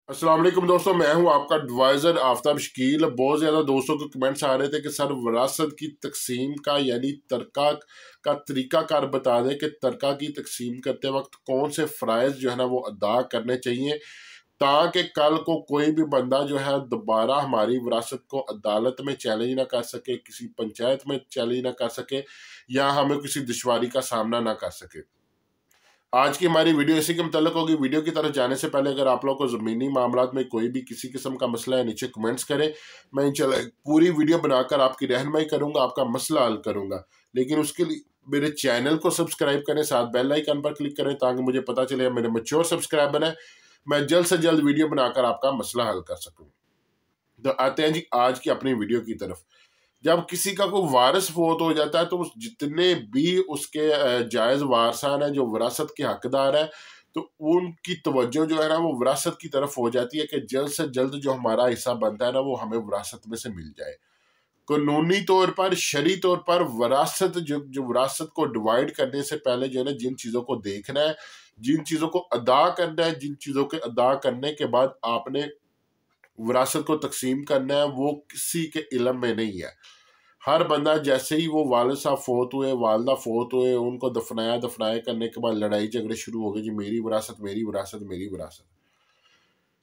अस्सलाम वालेकुम दोस्तों, मैं हूं आपका एडवाइज़र आफ्ताब शकील। बहुत ज़्यादा दोस्तों को कमेंट्स आ रहे थे कि सर विरासत की तकसीम का यानी तरका का तरीक़ाकार बता दें कि तरका की तकसीम करते वक्त कौन से फ़राइज़ जो है ना वो अदा करने चाहिए, ताकि कल को कोई भी बंदा जो है दोबारा हमारी विरासत को अदालत में चैलेंज ना कर सके, किसी पंचायत में चैलेंज ना कर सके या हमें किसी दुश्वारी का सामना ना कर सके। आज की हमारी वीडियो इसी के मुतल्लिक होगी। वीडियो की तरफ जाने से पहले अगर आप लोग को ज़मीनी मामलात में कोई भी किसी किस्म का मसला है, नीचे कमेंट्स करें। मैं इंशाल्लाह पूरी वीडियो बनाकर आपकी रहनुमाई करूंगा, आपका मसला हल करूंगा। लेकिन उसके लिए मेरे चैनल को सब्सक्राइब करें, साथ बेल आइकन पर क्लिक करें ताकि मुझे पता चले मेरे मैच्योर सब्सक्राइबर हैं, मैं जल्द से जल्द वीडियो बनाकर आपका मसला हल कर सकूँ। तो आते हैं जी आज की अपनी वीडियो की तरफ। जब किसी का कोई वारिस फोत हो जाता है तो उस जितने भी उसके जायज़ वारसान हैं जो विरासत के हकदार हैं, तो उनकी तवज्जो जो है ना वो विरासत की तरफ हो जाती है कि जल्द से जल्द जो हमारा हिस्सा बनता है ना वो हमें विरासत में से मिल जाए। कानूनी तौर पर, शरई तौर पर विरासत जो जो विरासत को डिवाइड करने से पहले जो है ना जिन चीज़ों को देखना है, जिन चीज़ों को अदा करना है, जिन चीज़ों के अदा करने के बाद आपने विरासत को तकसीम करना है, वो किसी के इल्म में नहीं है। हर बंदा जैसे ही वो वालिद साहब फोत हुए, वालदा फोत हुए, उनको दफनाया दफनाया करने के बाद लड़ाई झगड़े शुरू हो गए जी, मेरी विरासत मेरी विरासत मेरी विरासत।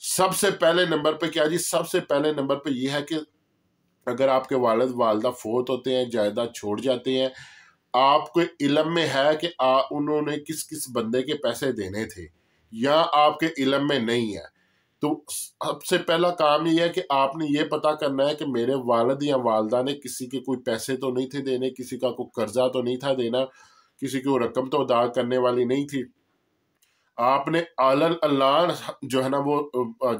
सबसे पहले नंबर पे क्या जी, सबसे पहले नंबर पे ये है कि अगर आपके वालिद वालदा फोत होते हैं, जायदाद छोड़ जाते हैं, आपको इल्म में है कि उन्होंने किस किस बंदे के पैसे देने थे या आपके इल्म में नहीं है, तो सबसे पहला काम ये है कि आपने ये पता करना है कि मेरे वालिद या वालदा ने किसी के कोई पैसे तो नहीं थे देने, किसी का कोई कर्जा तो नहीं था देना, किसी की वो रकम तो अदा करने वाली नहीं थी। आपने आलन अल्लान जो है ना वो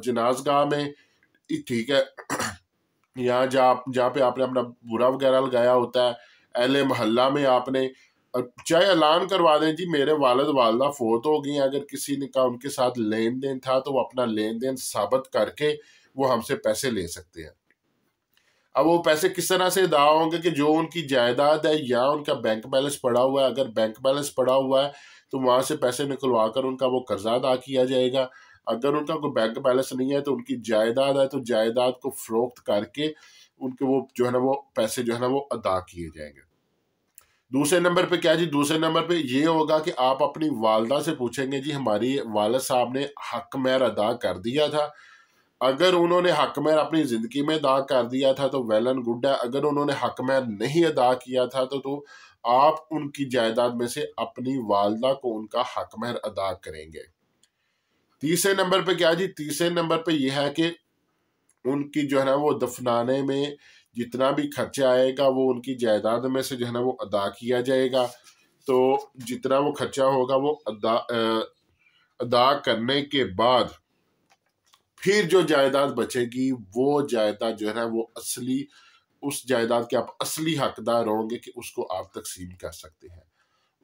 जनाजगाह में, ठीक है, यहाँ जहाँ पे आपने अपना बुरा वगैरह लगाया होता है, अहले मोहल्ला में आपने चाहे ऐलान करवा दें जी मेरे वालिद वालदा फोत हो गई, अगर किसी ने का उनके साथ लेन देन था तो वो अपना लेन देन साबित करके वो हमसे पैसे ले सकते हैं। अब वो पैसे किस तरह से अदा होंगे कि जो उनकी जायदाद है या उनका बैंक बैलेंस पड़ा हुआ है, अगर बैंक बैलेंस पड़ा हुआ है तो वहाँ से पैसे निकलवा कर उनका वो कर्जा अदा किया जाएगा। अगर उनका कोई बैंक बैलेंस नहीं है तो उनकी जायदाद है तो जायदाद को फरोख्त करके उनके वो जो है ना वो पैसे जो है ना वो अदा किए जाएंगे। दूसरे नंबर पे क्या जी, दूसरे नंबर पे ये होगा कि आप अपनी वालदा से पूछेंगे जी हमारी वालिद साहब ने हक महर अदा कर दिया था। अगर उन्होंने हक महर अपनी ज़िंदगी में अदा कर दिया था तो वेल एंड गुड है। अगर उन्होंने हक महर नहीं अदा किया था तो आप उनकी जायदाद में से अपनी वालदा को उनका हक महर अदा करेंगे। तीसरे नंबर पे क्या जी, तीसरे नंबर पे यह है कि उनकी जो है ना वो दफनाने में जितना भी खर्चा आएगा वो उनकी जायदाद में से जो है ना वो अदा किया जाएगा। तो जितना वो खर्चा होगा वो अदा करने के बाद फिर जो जायदाद बचेगी वो जायदाद जो है ना वो असली, उस जायदाद के आप असली हकदार होंगे कि उसको आप तकसीम कर सकते हैं,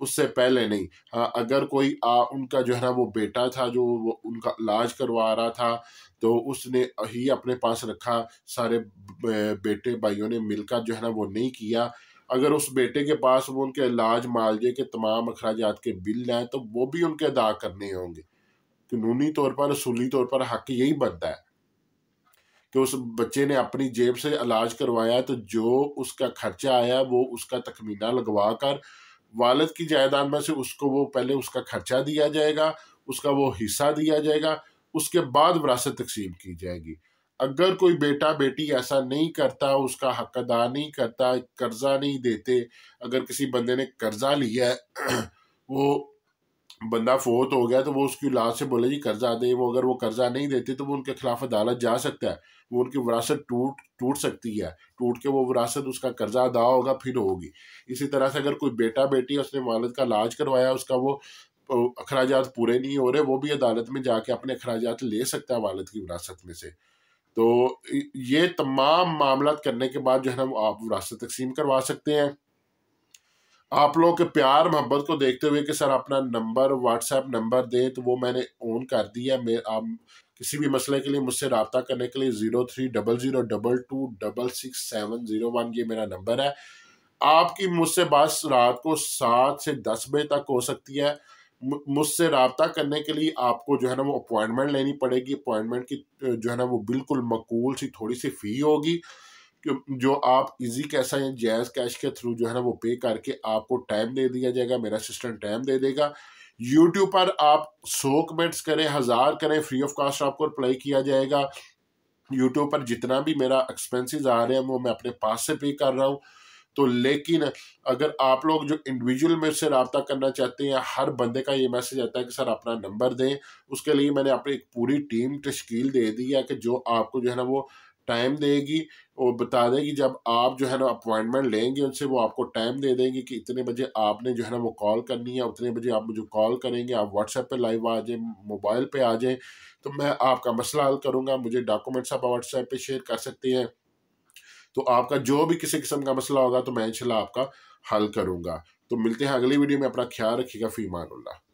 उससे पहले नहीं। हाँ, अगर कोई उनका जो है ना वो बेटा था जो वो उनका इलाज करवा रहा था तो उसने ही अपने पास रखा, सारे बेटे भाइयों ने मिलकर जो है ना वो नहीं किया, अगर उस बेटे के पास वो उनके इलाज मालजे के तमाम अखराजात के बिल हैं तो वो भी उनके अदा करने होंगे। कानूनी तौर पर, असूली तौर पर हक यही बनता है कि उस बच्चे ने अपनी जेब से इलाज करवाया तो जो उसका खर्चा आया वो उसका तखमीना लगवा कर वालिद की जायदाद में से उसको वो पहले उसका खर्चा दिया जाएगा, उसका वो हिस्सा दिया जाएगा, उसके बाद विरासत तकसीम की जाएगी। अगर कोई बेटा बेटी ऐसा नहीं करता, उसका हक अदा नहीं करता, कर्जा नहीं देते, अगर किसी बंदे ने कर्जा लिया है वो बंदा फोत हो गया तो वो उसकी औलाद से बोले जी कर्जा दे, वो अगर वो कर्जा नहीं देते तो वो उनके खिलाफ अदालत जा सकता है, वो उनकी विरासत टूट टूट सकती है, टूट के वो विरासत उसका कर्जा अदा होगा फिर होगी। इसी तरह से अगर कोई बेटा बेटी उसने वालिद का इलाज करवाया, उसका वो अखराजात पूरे नहीं हो रहे, वो भी अदालत में जाके अपने अखराजात ले सकता है वालिद की विरासत में से। तो ये तमाम मामला करने के बाद जो है ना वो आप विरासत तकसीम करवा सकते हैं। आप लोग के प्यार मोहब्बत को देखते हुए कि सर अपना नंबर, व्हाट्सएप नंबर दें, तो वो मैंने ऑन कर दिया। मैं आप किसी भी मसले के लिए मुझसे रब्ता करने के लिए 030022666701 ये मेरा नंबर है। आपकी मुझसे बात रात को 7 से 10 बजे तक हो सकती है। मुझसे रब्ता करने के लिए आपको जो है ना वो अपॉइंटमेंट लेनी पड़ेगी। अपॉइंटमेंट की जो है ना वो बिल्कुल मकबूल सी थोड़ी सी फ़ी होगी, जो आप इजी कैश या जैज़ कैश के थ्रू जो है ना वो पे करके आपको टाइम दे दिया जाएगा, मेरा असिस्टेंट टाइम दे देगा। यूट्यूब पर आप 100 कमेंट्स करें, 1000 करें, फ्री ऑफ कास्ट आपको रिप्लाई किया जाएगा। यूट्यूब पर जितना भी मेरा एक्सपेंसेस आ रहे हैं वो मैं अपने पास से पे कर रहा हूँ। तो लेकिन अगर आप लोग जो इंडिविजुअल मेरे से रब्ता करना चाहते हैं, हर बंदे का ये मैसेज आता है कि सर अपना नंबर दें, उसके लिए मैंने अपनी एक पूरी टीम तश्कील दे दी है कि जो आपको जो है ना वो टाइम देगी और बता देगी। जब आप जो है ना अपॉइंटमेंट लेंगे उनसे, वो आपको टाइम दे देंगे कि इतने बजे आपने जो है ना वो कॉल करनी है, उतने बजे आप मुझे कॉल करेंगे, आप व्हाट्सएप पे लाइव आ जाएं, मोबाइल पे आ जाएं, तो मैं आपका मसला हल करूँगा। मुझे डॉक्यूमेंट्स आप व्हाट्सएप पे शेयर कर सकते हैं। तो आपका जो भी किसी किस्म का मसला होगा तो मैं इंशाल्लाह आपका हल करूँगा। तो मिलते हैं अगली वीडियो में, अपना ख्याल रखिएगा। फ़ी अमानिल्लाह।